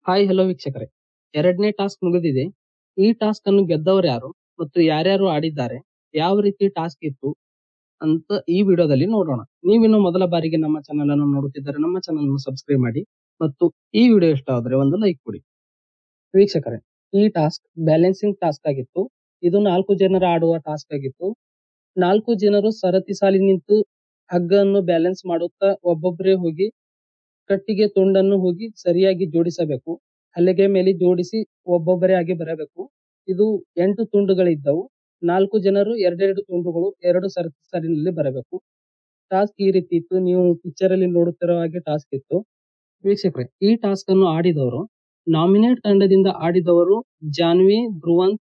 Hi hello ವೀಕ್ಷಕರೇ, ಎರಡನೇ task ಮುಗಿದಿದೆ. ಈ ಟಾಸ್ಕ್ ಅನ್ನು ಗೆದ್ದವರು ಯಾರು ಮತ್ತು ಯಾರ್ಯಾರು ಆಡಿದ್ದಾರೆ, ಯಾವ ರೀತಿ ಟಾಸ್ಕ್ ಇತ್ತು ಅಂತ ಈ ವಿಡಿಯೋದಲ್ಲಿ ನೋಡೋಣ. ನೀವಿನ್ನು ಮೊದಲ ಬಾರಿಗೆ ನಮ್ಮ ಚಾನಲ್ ಅನ್ನು ನೋಡುತ್ತಿದ್ದರೆ ನಮ್ಮ ಚಾನಲ್ ಅನ್ನು ಸಬ್ಸ್ಕ್ರೈಬ್ ಮಾಡಿ ಮತ್ತು ಈ ವಿಡಿಯೋ ಇಷ್ಟ ಆದರೆ ಒಂದು ಲೈಕ್ ಕೊಡಿ. ವೀಕ್ಷಕರೇ, ಈ ಟಾಸ್ಕ್ ಬ್ಯಾಲೆನ್ಸಿಂಗ್ ಟಾಸ್ಕ್ ಆಗಿತ್ತು. ಇದು 4 ಜನರ ಆಡುವ ಟಾಸ್ಕ್ ಆಗಿತ್ತು. 4 ಜನರು ಸರತಿ ಸಾಲಿ ನಿಂತು ಹಗ್ಗವನ್ನು ಬ್ಯಾಲೆನ್ಸ್ ಮಾಡುತ್ತಾ ಒಬ್ಬೊಬ್ಬರೇ ಹೋಗಿ ಕಟ್ಟಿಗೆ ತುಂಡನ್ನು ಹೋಗಿ ಸರಿಯಾಗಿ ಜೋಡಿಸಬೇಕು. ಹಲಗೆ ಮೇಲೆ ಜೋಡಿಸಿ ಒಬ್ಬೊಬ್ಬರೇ ಆಗಿ ಬರಬೇಕು. ಇದು 8 ತುಂಡುಗಳಿದ್ದವು. 4 ಜನರು ಎರಡೆರಡು ತುಂಡುಗಳು 2 ಸರತಿ ಸಾಲಿನಲ್ಲಿ ಬರಬೇಕು. ಟಾಸ್ಕ್ ಈ ರೀತಿ ಇತ್ತು. ನೀವು ಪಿಕ್ಚರ್ ಅಲ್ಲಿ ನೋಡುತ್ತಿರುವ ಹಾಗೆ ಟಾಸ್ಕ್ ಇತ್ತು. ವೀಕ್ಷಕರೇ, ಈ ಟಾಸ್ಕ್ ಅನ್ನು ಆಡಿದವರು ನಾಮಿನೇಟ್ ತಂಡದಿಂದ ಆಡಿದವರು ಜಾನ್ವಿ, ಧ್ರುವಂತ್,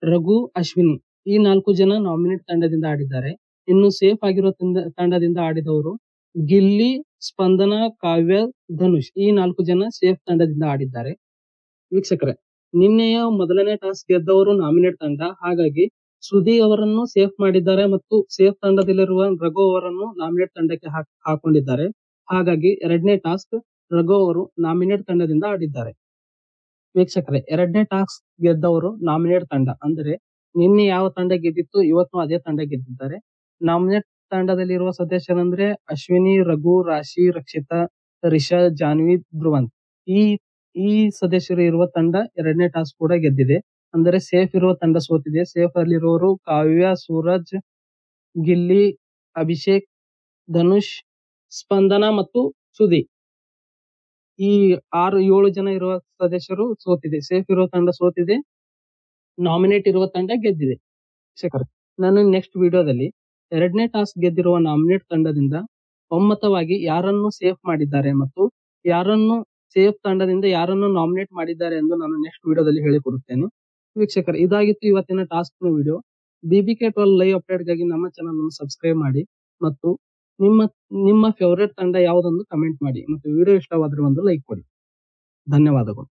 ರಘು, ಅಶ್ವಿನಿ ಈ 4 ಜನ ನಾಮಿನೇಟ್ ತಂಡದಿಂದ ಆಡಿದ್ದಾರೆ. ಇನ್ನು ಸೇಫ್ ಆಗಿರೋ ತಂಡದಿಂದ ಆಡಿದವರು ಗಿಲ್ಲಿ, ಸ್ಪಂದನ, ಕಾವ್ಯ, ಧನುಷ್ ಈ 4 ಜನ ಸೇಫ್ ತಂಡದಿಂದ ಆಡಿದ್ದಾರೆ. ವೀಕ್ಷಕರೇ, ನಿನ್ನೆಯ ಮೊದಲನೇ ಟಾಸ್ಕ್ ಗೆದ್ದವರು ನಾಮಿನೇಟ್ ತಂಡ. ಹಾಗಾಗಿ ಸುದಿ ಅವರನ್ನು ಸೇಫ್ ಮಾಡಿದ್ದಾರೆ ಮತ್ತು ಸೇಫ್ ತಂಡದಲ್ಲಿರುವ ರಘು ಅವರನ್ನು ನಾಮಿನೇಟ್ ತಂಡಕ್ಕೆ ಹಾಕೊಂಡಿದ್ದಾರೆ. ಹಾಗಾಗಿ ಎರಡನೇ ಟಾಸ್ಕ್ ರಘು ಅವರು ನಾಮಿನೇಟ್ ತಂಡದಿಂದ ಆಡಿದ್ದಾರೆ. ವೀಕ್ಷಕರೇ, ಎರಡನೇ ಟಾಸ್ಕ್ ಗೆದ್ದವರು ನಾಮಿನೇಟ್ ತಂಡ. ಅಂದ್ರೆ ನಿನ್ನೆ ಯಾವ ತಂಡ ಗೆದ್ದಿತ್ತು ಇವತ್ತು ಅದೇ ತಂಡ ಗೆದ್ದಿದ್ದಾರೆ. ನಾಮಿನೇಟ್ ತಂಡದಲ್ಲಿರುವ ಸದಸ್ಯರಂದ್ರೆ ಅಶ್ವಿನಿ, ರಘು, ರಾಶಿ, ರಕ್ಷಿತಾ, ರಿಷಾ, ಜಾನ್ವಿ, ಧ್ರುವಂತ್ ಈ ಸದಸ್ಯರು ಇರುವ ತಂಡ ಎರಡನೇ ಟಾಸ್ಕ್ ಕೂಡ ಗೆದ್ದಿದೆ. ಅಂದರೆ ಸೇಫ್ ಇರುವ ತಂಡ ಸೋತಿದೆ. ಸೇಫ್ ಅಲ್ಲಿರುವವರು ಕಾವ್ಯ, ಸೂರಜ್, ಗಿಲ್ಲಿ, ಅಭಿಷೇಕ್, ಧನುಷ್, ಸ್ಪಂದನ ಮತ್ತು ಸುದಿ ಈ 6-7 ಜನ ಇರುವ ಸದಸ್ಯರು ಸೋತಿದೆ. ಸೇಫ್ ಇರುವ ತಂಡ ಸೋತಿದೆ, ನಾಮಿನೇಟ್ ಇರುವ ತಂಡ ಗೆದ್ದಿದೆ. ಶಿಖರ್, ನಾನು ನೆಕ್ಸ್ಟ್ ವಿಡಿಯೋದಲ್ಲಿ ಎರಡನೇ ಟಾಸ್ಕ್ ಗೆದ್ದಿರುವ ನಾಮಿನೇಟ್ ತಂಡದಿಂದ ಒಮ್ಮತವಾಗಿ ಯಾರನ್ನು ಸೇಫ್ ಮಾಡಿದ್ದಾರೆ ಮತ್ತು ಯಾರನ್ನು ಸೇಫ್ ತಂಡದಿಂದ ಯಾರನ್ನು ನಾಮಿನೇಟ್ ಮಾಡಿದ್ದಾರೆ ಎಂದು ನಾನು ನೆಕ್ಸ್ಟ್ ವಿಡಿಯೋದಲ್ಲಿ ಹೇಳಿಕೊಡುತ್ತೇನೆ. ವೀಕ್ಷಕರು, ಇದಾಗಿತ್ತು ಇವತ್ತಿನ ಟಾಸ್ಕ್ ನ ವಿಡಿಯೋ. BBK12 ಲೈವ್ ಅಪ್ಡೇಟ್ ಗಾಗಿ ನಮ್ಮ ಚಾನಲ್ ಅನ್ನು ಸಬ್ಸ್ಕ್ರೈಬ್ ಮಾಡಿ ಮತ್ತು ನಿಮ್ಮ ಫೇವರೇಟ್ ತಂಡ ಯಾವುದೆಂದು ಕಮೆಂಟ್ ಮಾಡಿ ಮತ್ತು ವಿಡಿಯೋ ಇಷ್ಟವಾದರೆ ಒಂದು ಲೈಕ್ ಕೊಡಿ. ಧನ್ಯವಾದಗಳು.